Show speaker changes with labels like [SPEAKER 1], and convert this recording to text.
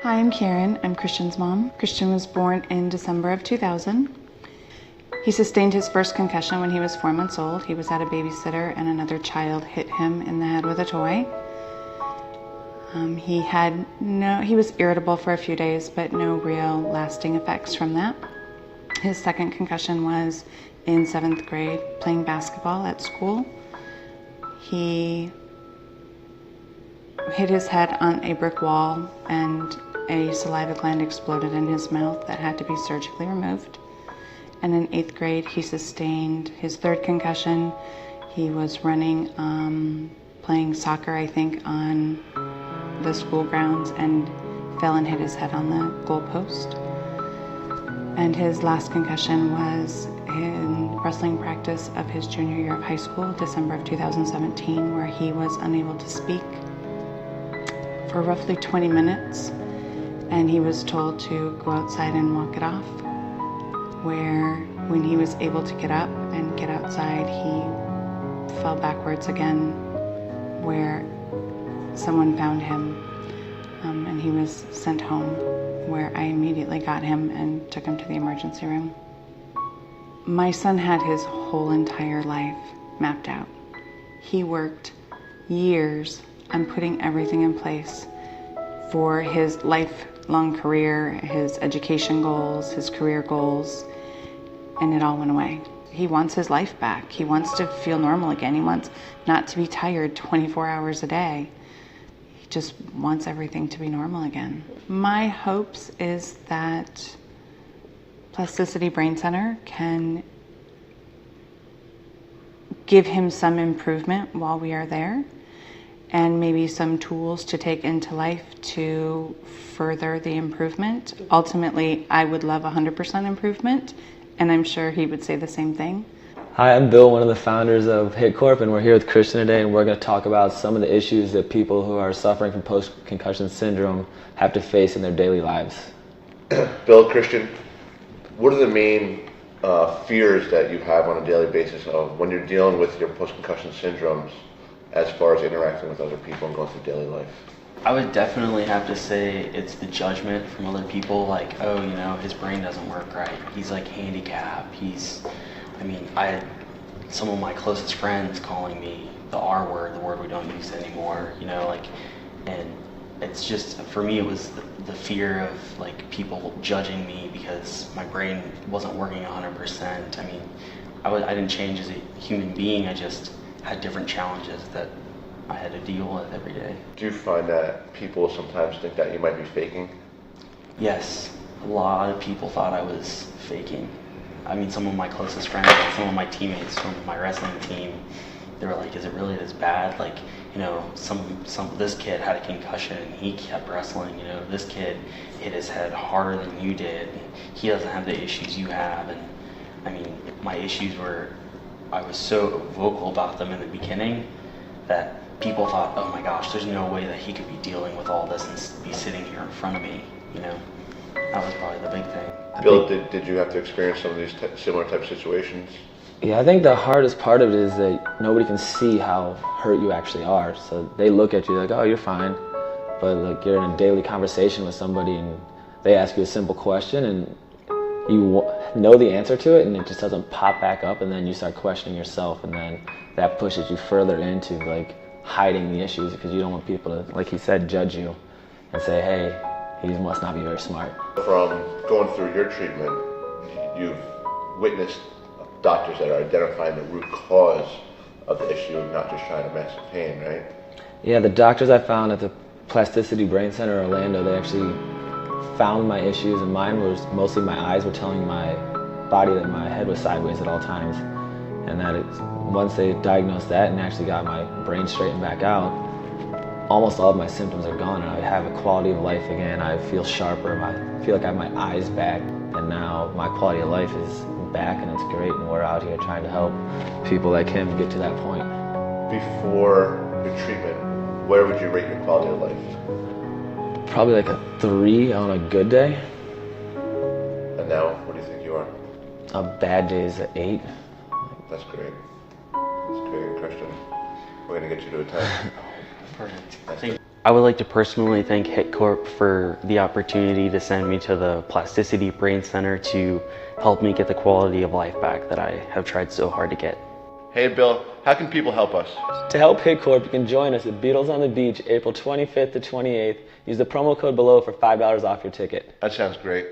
[SPEAKER 1] Hi, I'm Karen. I'm Christian's mom. Christian was born in December of 2000. He sustained his first concussion when he was 4 months old. He was at a babysitter and another child hit him in the head with a toy. He was irritable for a few days, but no real lasting effects from that. His second concussion was in 7th grade, playing basketball at school. He hit his head on a brick wall and a saliva gland exploded in his mouth that had to be surgically removed. And in 8th grade, he sustained his third concussion. He was running, playing soccer, I think, on the school grounds and fell and hit his head on the goalpost. And his last concussion was in wrestling practice of his junior year of high school, December of 2017, where he was unable to speak for roughly 20 minutes. And he was told to go outside and walk it off, where when he was able to get up and get outside, he fell backwards again, where someone found him, and he was sent home, where I immediately got him and took him to the emergency room. My son had his whole entire life mapped out. He worked years on putting everything in place for his lifelong career, his education goals, his career goals, and it all went away. He wants his life back. He wants to feel normal again. He wants not to be tired 24 hours a day. He just wants everything to be normal again. My hopes is that Plasticity Brain Center can give him some improvement while we are there, and maybe some tools to take into life to further the improvement. Ultimately, I would love 100% improvement, and I'm sure he would say the same thing.
[SPEAKER 2] Hi, I'm Bill, one of the founders of HitCorp, and we're here with Christian today, and we're going to talk about some of the issues that people who are suffering from post-concussion syndrome have to face in their daily lives.
[SPEAKER 3] Bill, Christian, what are the main fears that you have on a daily basis of when you're dealing with your post-concussion syndromes as far as interacting with other people and going through daily life?
[SPEAKER 4] I would definitely have to say it's the judgment from other people, like, oh, you know, his brain doesn't work right. He's like handicapped. I had some of my closest friends calling me the R word, the word we don't use anymore, and it's just, for me, it was the fear of like people judging me because my brain wasn't working 100%. I didn't change as a human being. I just had different challenges that I had to deal with every day.
[SPEAKER 3] Do you find that people sometimes think that you might be faking?
[SPEAKER 4] Yes, a lot of people thought I was faking. Some of my closest friends, some of my teammates from my wrestling team, they were like, is it really this bad? Like, this kid had a concussion and he kept wrestling, this kid hit his head harder than you did. He doesn't have the issues you have. And my issues were, I was so vocal about them in the beginning that people thought, oh my gosh, there's no way that he could be dealing with all this and be sitting here in front of me, That was probably the big thing.
[SPEAKER 3] Bill, did you have to experience some of these similar type situations?
[SPEAKER 2] Yeah, I think the hardest part of it is that nobody can see how hurt you actually are. So they look at you like, oh, you're fine. But like you're in a daily conversation with somebody and they ask you a simple question and you know the answer to it and it just doesn't pop back up, and then you start questioning yourself, and then that pushes you further into like hiding the issues because you don't want people to, like he said, judge you and say, hey, he must not be very smart.
[SPEAKER 3] From going through your treatment, you've witnessed doctors that are identifying the root cause of the issue and not just trying to mask the pain, right?
[SPEAKER 2] Yeah, the doctors I found at the Plasticity Brain Center Orlando, they actually found my issues, and mine was mostly my eyes were telling my body that my head was sideways at all times. And that once they diagnosed that and actually got my brain straightened back out, almost all of my symptoms are gone and I have a quality of life again. I feel sharper, I feel like I have my eyes back, and now my quality of life is back and it's great, and we're out here trying to help people like him get to that point.
[SPEAKER 3] Before your treatment, where would you rate your quality of life?
[SPEAKER 2] Probably like a 3 on a good day.
[SPEAKER 3] And now, what do you think you are?
[SPEAKER 2] A bad day is an 8.
[SPEAKER 3] That's great. That's great, Christian. We're gonna get you to a 10.
[SPEAKER 4] Perfect. I think I would like to personally thank HitCorp for the opportunity to send me to the Plasticity Brain Center to help me get the quality of life back that I have tried so hard to get.
[SPEAKER 3] Hey Bill, how can people help us?
[SPEAKER 2] To help HitCorp, you can join us at Beatles on the Beach, April 25th to 28th. Use the promo code below for $5 off your ticket.
[SPEAKER 3] That sounds great.